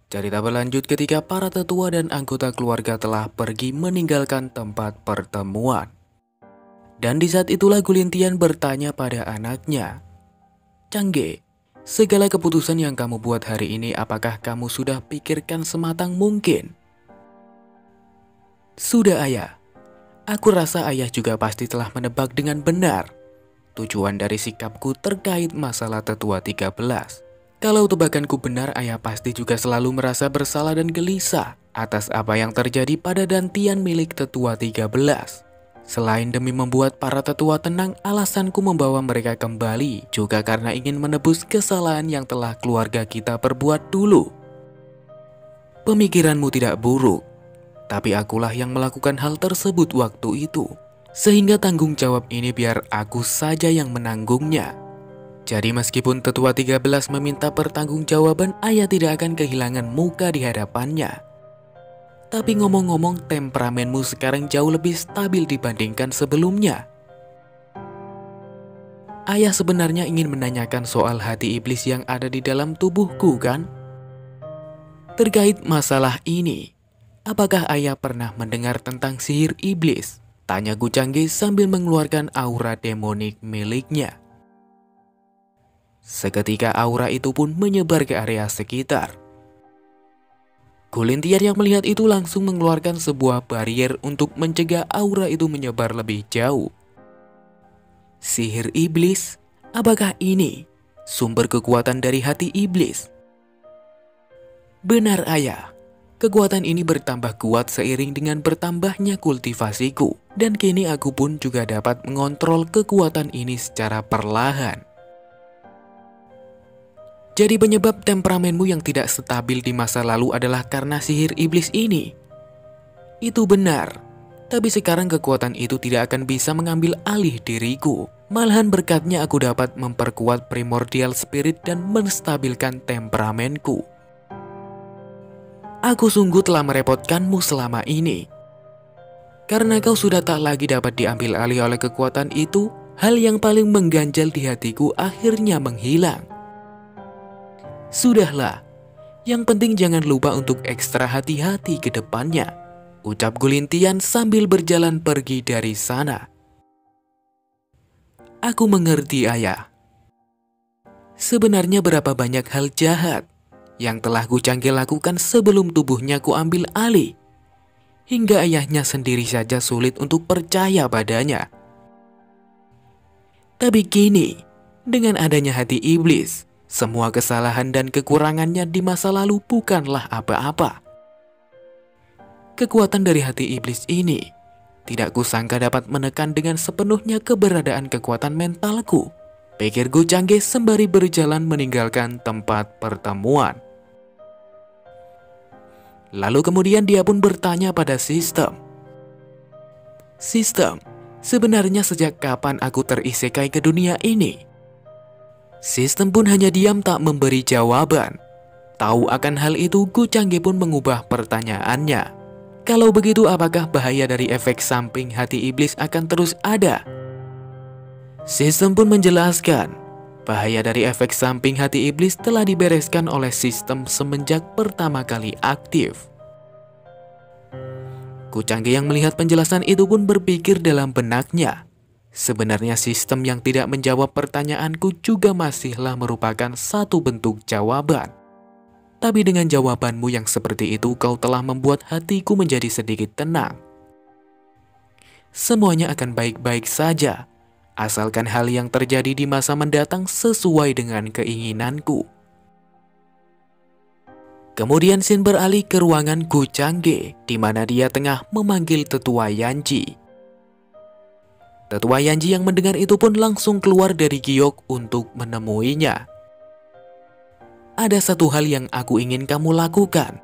Cerita berlanjut ketika para tetua dan anggota keluarga telah pergi meninggalkan tempat pertemuan. Dan di saat itulah Gulintian bertanya pada anaknya, "Cangge, segala keputusan yang kamu buat hari ini apakah kamu sudah pikirkan sematang mungkin?" "Sudah ayah. Aku rasa ayah juga pasti telah menebak dengan benar tujuan dari sikapku terkait masalah tetua 13. Kalau tebakanku benar, ayah pasti juga selalu merasa bersalah dan gelisah atas apa yang terjadi pada dantian milik tetua 13. Selain demi membuat para tetua tenang, alasanku membawa mereka kembali juga karena ingin menebus kesalahan yang telah keluarga kita perbuat dulu." "Pemikiranmu tidak buruk, tapi akulah yang melakukan hal tersebut waktu itu. Sehingga tanggung jawab ini biar aku saja yang menanggungnya. Jadi meskipun tetua 13 meminta pertanggungjawaban, ayah tidak akan kehilangan muka di hadapannya. Tapi ngomong-ngomong, temperamenmu sekarang jauh lebih stabil dibandingkan sebelumnya." "Ayah sebenarnya ingin menanyakan soal hati iblis yang ada di dalam tubuhku, kan? Terkait masalah ini, apakah ayah pernah mendengar tentang sihir iblis?" tanya Gucangge sambil mengeluarkan aura demonik miliknya. Seketika aura itu pun menyebar ke area sekitar. Gulintian yang melihat itu langsung mengeluarkan sebuah barrier untuk mencegah aura itu menyebar lebih jauh. "Sihir iblis? Apakah ini sumber kekuatan dari hati iblis?" "Benar ayah. Kekuatan ini bertambah kuat seiring dengan bertambahnya kultivasiku. Dan kini aku pun juga dapat mengontrol kekuatan ini secara perlahan. Jadi penyebab temperamenmu yang tidak stabil di masa lalu adalah karena sihir iblis ini?" "Itu benar. Tapi sekarang kekuatan itu tidak akan bisa mengambil alih diriku. Malahan berkatnya aku dapat memperkuat primordial spirit dan menstabilkan temperamenku. Aku sungguh telah merepotkanmu selama ini. Karena kau sudah tak lagi dapat diambil alih oleh kekuatan itu, hal yang paling mengganjal di hatiku akhirnya menghilang. Sudahlah, yang penting jangan lupa untuk ekstra hati-hati ke depannya," ucap Gulintian sambil berjalan pergi dari sana. "Aku mengerti ayah. Sebenarnya berapa banyak hal jahat yang telah Gucangge lakukan sebelum tubuhnya kuambil alih. Hingga ayahnya sendiri saja sulit untuk percaya padanya. Tapi kini, dengan adanya hati iblis, semua kesalahan dan kekurangannya di masa lalu bukanlah apa-apa. Kekuatan dari hati iblis ini tidak kusangka dapat menekan dengan sepenuhnya keberadaan kekuatan mentalku," pikir Gucangge sembari berjalan meninggalkan tempat pertemuan. Lalu kemudian dia pun bertanya pada sistem, "Sistem, sebenarnya sejak kapan aku terisekai ke dunia ini?" Sistem pun hanya diam tak memberi jawaban. Tahu akan hal itu, Gucangge pun mengubah pertanyaannya. "Kalau begitu apakah bahaya dari efek samping hati iblis akan terus ada?" Sistem pun menjelaskan, bahaya dari efek samping hati iblis telah dibereskan oleh sistem semenjak pertama kali aktif. Gucangge yang melihat penjelasan itu pun berpikir dalam benaknya, sebenarnya sistem yang tidak menjawab pertanyaanku juga masihlah merupakan satu bentuk jawaban. Tapi dengan jawabanmu yang seperti itu, kau telah membuat hatiku menjadi sedikit tenang. Semuanya akan baik-baik saja, asalkan hal yang terjadi di masa mendatang sesuai dengan keinginanku." Kemudian Sin beralih ke ruangan Gucangge, di mana dia tengah memanggil tetua Yanji. Tetua Yanji yang mendengar itu pun langsung keluar dari giok untuk menemuinya. "Ada satu hal yang aku ingin kamu lakukan.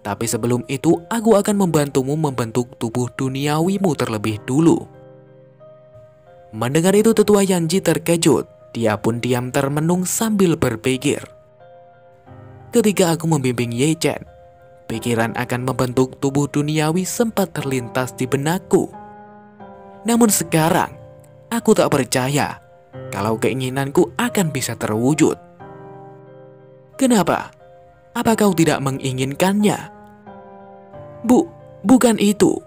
Tapi sebelum itu aku akan membantumu membentuk tubuh duniawimu terlebih dulu." Mendengar itu tetua Yanji terkejut. Dia pun diam termenung sambil berpikir, "Ketika aku membimbing Ye Chen, pikiran akan membentuk tubuh duniawi sempat terlintas di benakku. Namun sekarang, aku tak percaya kalau keinginanku akan bisa terwujud. Kenapa? Apa kau tidak menginginkannya?" Bukan itu.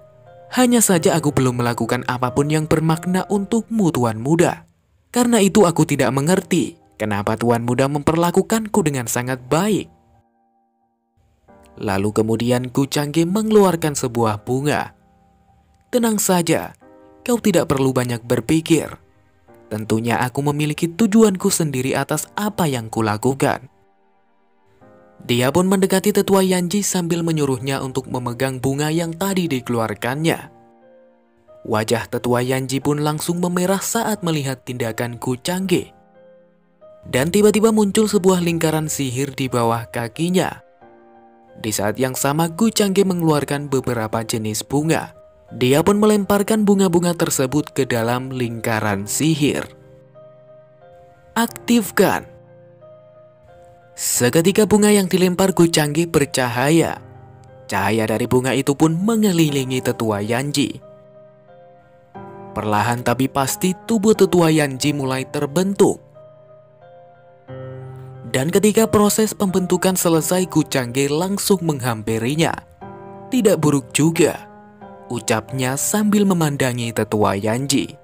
Hanya saja aku belum melakukan apapun yang bermakna untukmu, Tuan Muda. Karena itu aku tidak mengerti kenapa Tuan Muda memperlakukanku dengan sangat baik." Lalu kemudian Gu Changge mengeluarkan sebuah bunga. "Tenang saja, kau tidak perlu banyak berpikir. Tentunya aku memiliki tujuanku sendiri atas apa yang kulakukan." Dia pun mendekati tetua Yanji sambil menyuruhnya untuk memegang bunga yang tadi dikeluarkannya. Wajah tetua Yanji pun langsung memerah saat melihat tindakan Gu Changge. Dan tiba-tiba muncul sebuah lingkaran sihir di bawah kakinya. Di saat yang sama Gu Changge mengeluarkan beberapa jenis bunga. Dia pun melemparkan bunga-bunga tersebut ke dalam lingkaran sihir. "Aktifkan." Seketika bunga yang dilempar Gu Changge bercahaya. Cahaya dari bunga itu pun mengelilingi tetua Yanji. Perlahan tapi pasti tubuh tetua Yanji mulai terbentuk. Dan ketika proses pembentukan selesai, Gu Changge langsung menghampirinya. "Tidak buruk juga," ucapnya sambil memandangi tetua Yanji.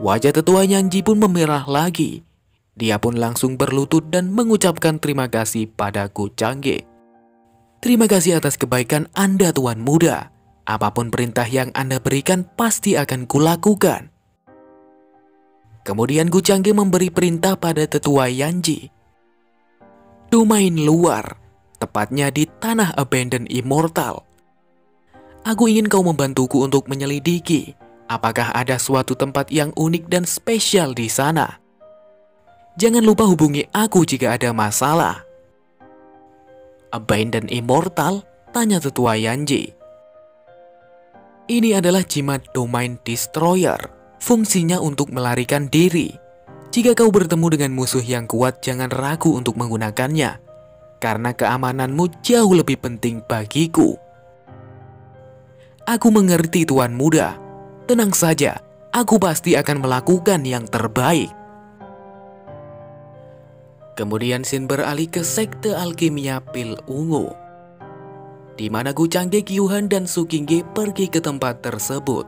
Wajah tetua Yanji pun memerah lagi. Dia pun langsung berlutut dan mengucapkan terima kasih pada Gu Changge. "Terima kasih atas kebaikan Anda, Tuan Muda. Apapun perintah yang Anda berikan pasti akan kulakukan." Kemudian Gu Changge memberi perintah pada tetua Yanji. "Domain luar, tepatnya di tanah Abandon Immortal. Aku ingin kau membantuku untuk menyelidiki apakah ada suatu tempat yang unik dan spesial di sana. Jangan lupa hubungi aku jika ada masalah." "Abandon Immortal?" tanya tetua Yanji. "Ini adalah jimat Domain Destroyer. Fungsinya untuk melarikan diri. Jika kau bertemu dengan musuh yang kuat, jangan ragu untuk menggunakannya. Karena keamananmu jauh lebih penting bagiku." "Aku mengerti, Tuan Muda. Tenang saja, aku pasti akan melakukan yang terbaik." Kemudian scene beralih ke sekte alkimia pil ungu, di mana Gu Changge, Kyuhan, dan Sukingge pergi ke tempat tersebut.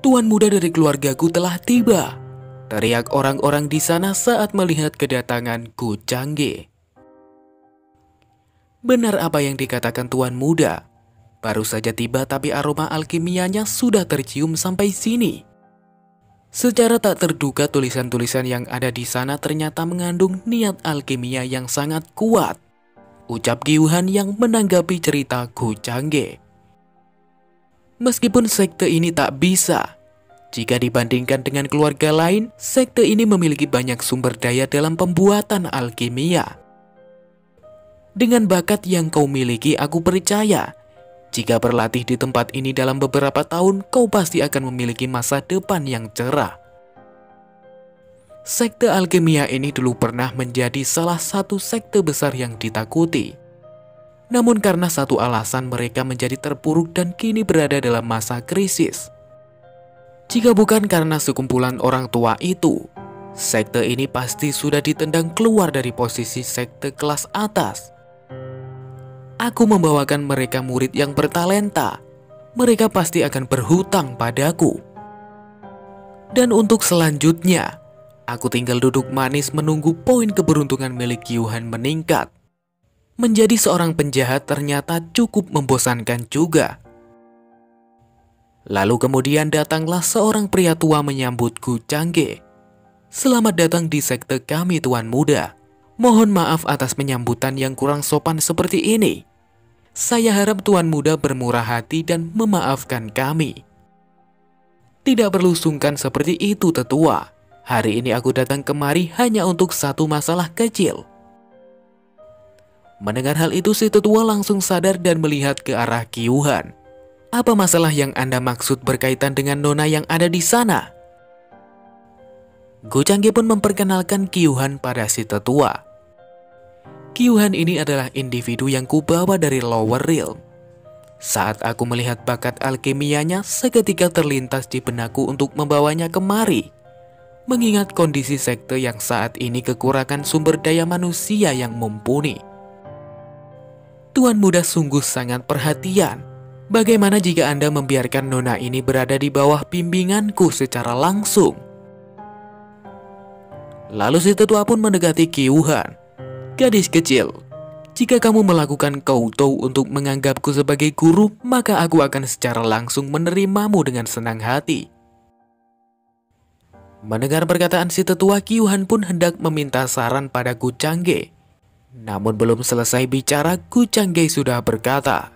"Tuan Muda dari keluargaku telah tiba," teriak orang-orang di sana saat melihat kedatangan Gu Changge. Benar apa yang dikatakan Tuan Muda. Baru saja tiba tapi aroma alkimianya sudah tercium sampai sini. Secara tak terduga tulisan-tulisan yang ada di sana ternyata mengandung niat alkimia yang sangat kuat, ucap Kyuhan yang menanggapi cerita Gu Changge. Meskipun sekte ini tak bisa, jika dibandingkan dengan keluarga lain, sekte ini memiliki banyak sumber daya dalam pembuatan alkimia. Dengan bakat yang kau miliki, aku percaya jika berlatih di tempat ini dalam beberapa tahun, kau pasti akan memiliki masa depan yang cerah. Sekte alkimia ini dulu pernah menjadi salah satu sekte besar yang ditakuti. Namun karena satu alasan mereka menjadi terpuruk dan kini berada dalam masa krisis. Jika bukan karena sekumpulan orang tua itu, sekte ini pasti sudah ditendang keluar dari posisi sekte kelas atas. Aku membawakan mereka murid yang bertalenta. Mereka pasti akan berhutang padaku. Dan untuk selanjutnya, aku tinggal duduk manis menunggu poin keberuntungan milik Kyuhan meningkat. Menjadi seorang penjahat ternyata cukup membosankan juga. Lalu kemudian datanglah seorang pria tua menyambut Gu Changge. "Selamat datang di sekte kami, Tuan Muda. Mohon maaf atas penyambutan yang kurang sopan seperti ini. Saya harap Tuan Muda bermurah hati dan memaafkan kami." "Tidak perlu sungkan seperti itu, tetua. Hari ini aku datang kemari hanya untuk satu masalah kecil." Mendengar hal itu, si tetua langsung sadar dan melihat ke arah Kyuhan. "Apa masalah yang Anda maksud berkaitan dengan nona yang ada di sana?" Gu Changge pun memperkenalkan Kyuhan pada si tetua. "Kyuhan ini adalah individu yang kubawa dari Lower Realm. Saat aku melihat bakat alkimianya, seketika terlintas di benakku untuk membawanya kemari. mengingat kondisi sekte yang saat ini kekurangan sumber daya manusia yang mumpuni. Tuan Muda sungguh sangat perhatian. Bagaimana jika Anda membiarkan nona ini berada di bawah bimbinganku secara langsung? Lalu si tetua pun mendekati Qiuhan. Gadis kecil, jika kamu melakukan koutou untuk menganggapku sebagai guru, maka aku akan secara langsung menerimamu dengan senang hati. Mendengar perkataan si tetua, Qiuhan pun hendak meminta saran pada Gu Changge. Namun belum selesai bicara, Gu Changge sudah berkata,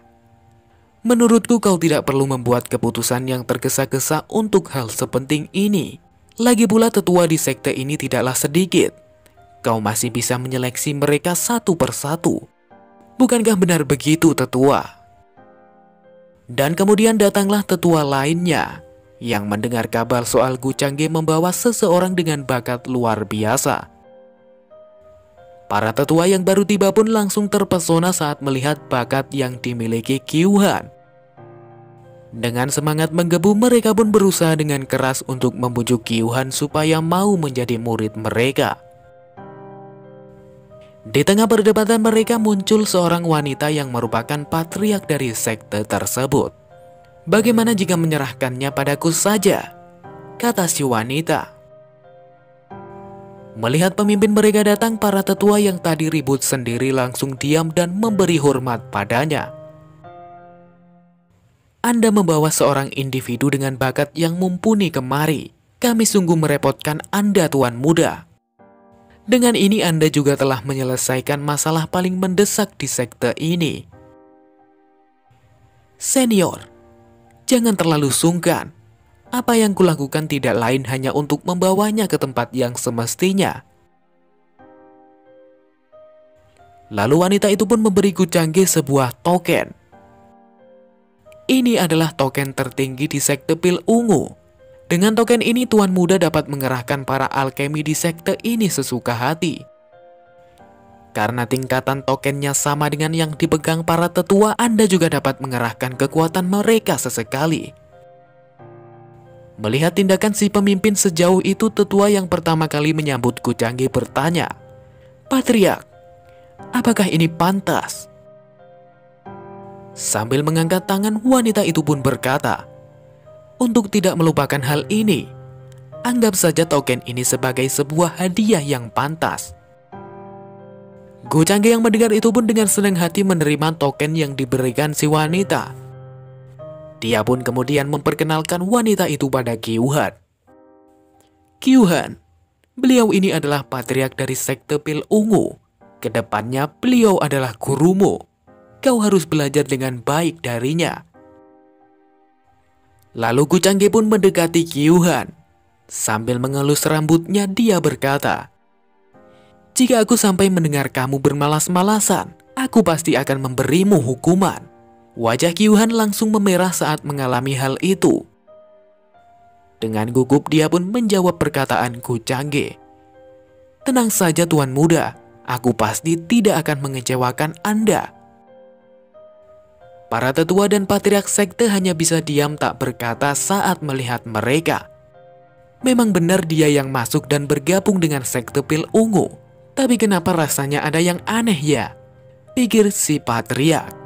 "Menurutku kau tidak perlu membuat keputusan yang tergesa-gesa untuk hal sepenting ini. Lagi pula tetua di sekte ini tidaklah sedikit. Kau masih bisa menyeleksi mereka satu persatu. Bukankah benar begitu, tetua?" Dan kemudian datanglah tetua lainnya yang mendengar kabar soal Gu Changge membawa seseorang dengan bakat luar biasa. Para tetua yang baru tiba pun langsung terpesona saat melihat bakat yang dimiliki Qiuhan. Dengan semangat menggebu, mereka pun berusaha dengan keras untuk membujuk Qiuhan supaya mau menjadi murid mereka. Di tengah perdebatan mereka muncul seorang wanita yang merupakan patriark dari sekte tersebut. "Bagaimana jika menyerahkannya padaku saja?" kata si wanita. Melihat pemimpin mereka datang, para tetua yang tadi ribut sendiri langsung diam dan memberi hormat padanya. "Anda membawa seorang individu dengan bakat yang mumpuni kemari. Kami sungguh merepotkan Anda, Tuan Muda. Dengan ini Anda juga telah menyelesaikan masalah paling mendesak di sekte ini. Senior, jangan terlalu sungkan. Apa yang kulakukan tidak lain hanya untuk membawanya ke tempat yang semestinya." Lalu wanita itu pun memberi Gu Changge sebuah token. Ini adalah token tertinggi di sekte pil ungu. Dengan token ini Tuan Muda dapat mengerahkan para alkemi di sekte ini sesuka hati. Karena tingkatan tokennya sama dengan yang dipegang para tetua, Anda juga dapat mengerahkan kekuatan mereka sesekali. Melihat tindakan si pemimpin sejauh itu, tetua yang pertama kali menyambut Gu Changge bertanya, "Patriark, apakah ini pantas?" Sambil mengangkat tangan, wanita itu pun berkata, "Untuk tidak melupakan hal ini, anggap saja token ini sebagai sebuah hadiah yang pantas." Gu Changge yang mendengar itu pun dengan senang hati menerima token yang diberikan si wanita. Dia pun kemudian memperkenalkan wanita itu pada Qiuhan. "Qiuhan, beliau ini adalah patriark dari sekte pil ungu. Kedepannya beliau adalah gurumu. Kau harus belajar dengan baik darinya." Lalu Gu Changge pun mendekati Qiuhan. Sambil mengelus rambutnya, dia berkata, "Jika aku sampai mendengar kamu bermalas-malasan, aku pasti akan memberimu hukuman." Wajah Qiuhan langsung memerah saat mengalami hal itu. Dengan gugup dia pun menjawab perkataan Gu Changge. "Tenang saja Tuan Muda, aku pasti tidak akan mengecewakan Anda." Para tetua dan patriark sekte hanya bisa diam tak berkata saat melihat mereka. Memang benar dia yang masuk dan bergabung dengan sekte pil ungu. Tapi kenapa rasanya ada yang aneh ya? Pikir si patriark.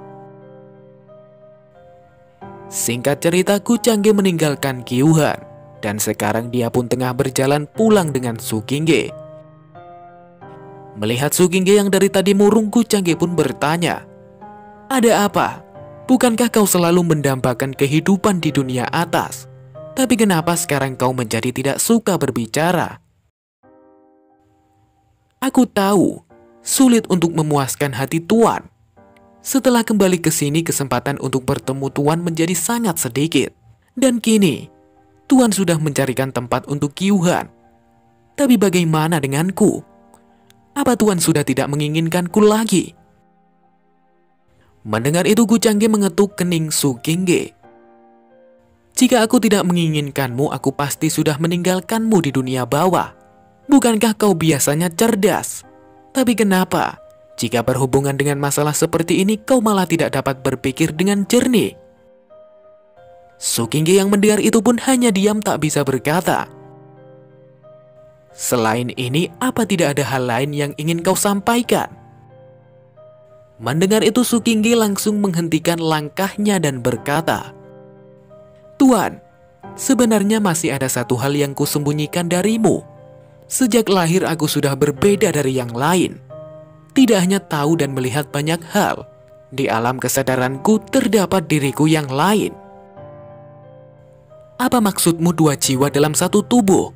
Singkat cerita, Gu Changge meninggalkan Qiuhan. Dan sekarang dia pun tengah berjalan pulang dengan Su Qingge. Melihat Su Qingge yang dari tadi murung, Gu Changge pun bertanya, "Ada apa? Bukankah kau selalu mendambakan kehidupan di dunia atas? Tapi kenapa sekarang kau menjadi tidak suka berbicara?" "Aku tahu, sulit untuk memuaskan hati Tuan. Setelah kembali ke sini, kesempatan untuk bertemu Tuan menjadi sangat sedikit. Dan kini, Tuan sudah mencarikan tempat untuk Qiuhan. Tapi bagaimana denganku? Apa Tuan sudah tidak menginginkanku lagi?" Mendengar itu, Gu Changge mengetuk kening Su Qingge. "Jika aku tidak menginginkanmu, aku pasti sudah meninggalkanmu di dunia bawah. Bukankah kau biasanya cerdas? Tapi kenapa, jika berhubungan dengan masalah seperti ini, kau malah tidak dapat berpikir dengan jernih?" Su Qingge yang mendengar itu pun hanya diam tak bisa berkata. Selain ini, apa tidak ada hal lain yang ingin kau sampaikan? Mendengar itu Sukingge langsung menghentikan langkahnya dan berkata, "Tuan, sebenarnya masih ada satu hal yang kusembunyikan darimu. Sejak lahir aku sudah berbeda dari yang lain. Tidak hanya tahu dan melihat banyak hal, di alam kesadaranku terdapat diriku yang lain." Apa maksudmu 2 jiwa dalam satu tubuh?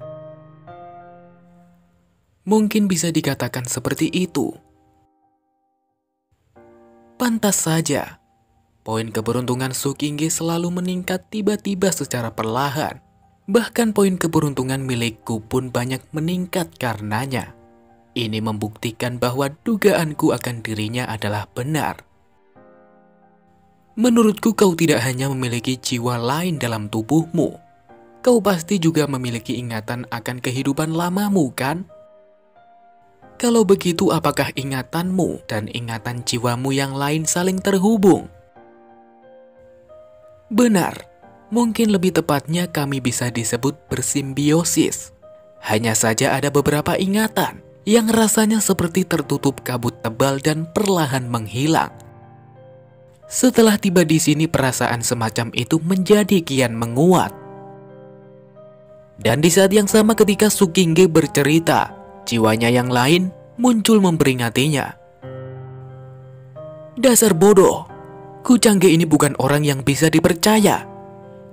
Mungkin bisa dikatakan seperti itu. Pantas saja, poin keberuntungan Sukingge selalu meningkat tiba-tiba secara perlahan. Bahkan poin keberuntungan milikku pun banyak meningkat karenanya. Ini membuktikan bahwa dugaanku akan dirinya adalah benar. Menurutku kau tidak hanya memiliki jiwa lain dalam tubuhmu. Kau pasti juga memiliki ingatan akan kehidupan lamamu, kan? Kalau begitu, apakah ingatanmu dan ingatan jiwamu yang lain saling terhubung? Benar, mungkin lebih tepatnya kami bisa disebut bersimbiosis. Hanya saja ada beberapa ingatan yang rasanya seperti tertutup kabut tebal dan perlahan menghilang. Setelah tiba di sini, perasaan semacam itu menjadi kian menguat. Dan di saat yang sama ketika Sukingge bercerita, jiwanya yang lain muncul memperingatinya. "Dasar bodoh, Kucangge ini bukan orang yang bisa dipercaya.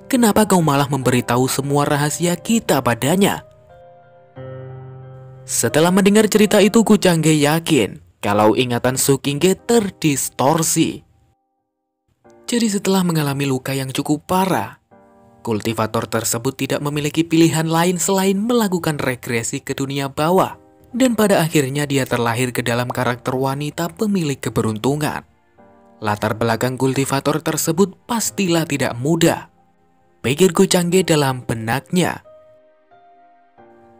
Kenapa kau malah memberitahu semua rahasia kita padanya?" Setelah mendengar cerita itu, Kucangge yakin kalau ingatan Sukingge terdistorsi. Jadi setelah mengalami luka yang cukup parah, kultivator tersebut tidak memiliki pilihan lain selain melakukan regresi ke dunia bawah. Dan pada akhirnya dia terlahir ke dalam karakter wanita pemilik keberuntungan. Latar belakang kultivator tersebut pastilah tidak mudah, pikir Kucangge dalam benaknya.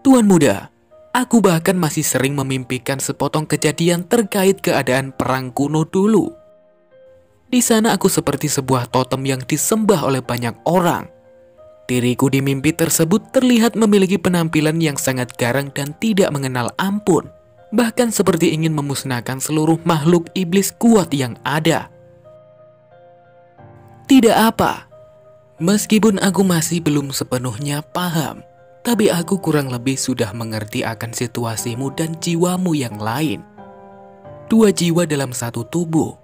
"Tuan muda, aku bahkan masih sering memimpikan sepotong kejadian terkait keadaan perang kuno dulu. Di sana aku seperti sebuah totem yang disembah oleh banyak orang. Diriku di mimpi tersebut terlihat memiliki penampilan yang sangat garang dan tidak mengenal ampun. Bahkan seperti ingin memusnahkan seluruh makhluk iblis kuat yang ada. Tidak apa, meskipun aku masih belum sepenuhnya paham, tapi aku kurang lebih sudah mengerti akan situasimu dan jiwamu yang lain. 2 jiwa dalam satu tubuh.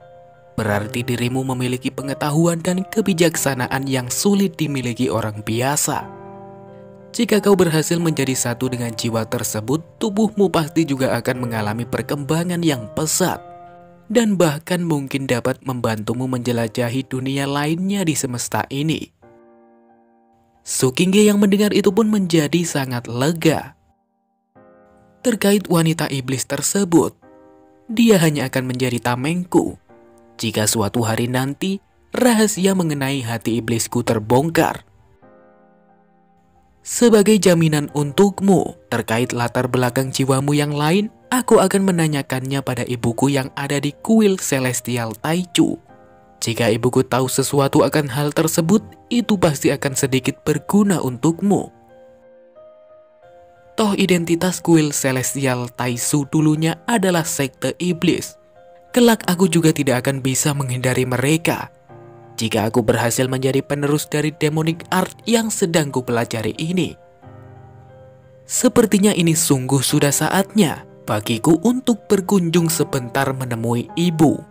Berarti dirimu memiliki pengetahuan dan kebijaksanaan yang sulit dimiliki orang biasa. Jika kau berhasil menjadi satu dengan jiwa tersebut, tubuhmu pasti juga akan mengalami perkembangan yang pesat. Dan bahkan mungkin dapat membantumu menjelajahi dunia lainnya di semesta ini." Sukingge yang mendengar itu pun menjadi sangat lega. Terkait wanita iblis tersebut, dia hanya akan menjadi tamengku jika suatu hari nanti rahasia mengenai hati iblisku terbongkar. Sebagai jaminan untukmu terkait latar belakang jiwamu yang lain, aku akan menanyakannya pada ibuku yang ada di kuil Celestial Taichu. Jika ibuku tahu sesuatu akan hal tersebut, itu pasti akan sedikit berguna untukmu. Toh identitas kuil Celestial Taichu dulunya adalah sekte iblis. Kelak aku juga tidak akan bisa menghindari mereka. Jika aku berhasil menjadi penerus dari demonic art yang sedang kupelajari ini. Sepertinya ini sungguh sudah saatnya bagiku untuk berkunjung sebentar menemui ibu.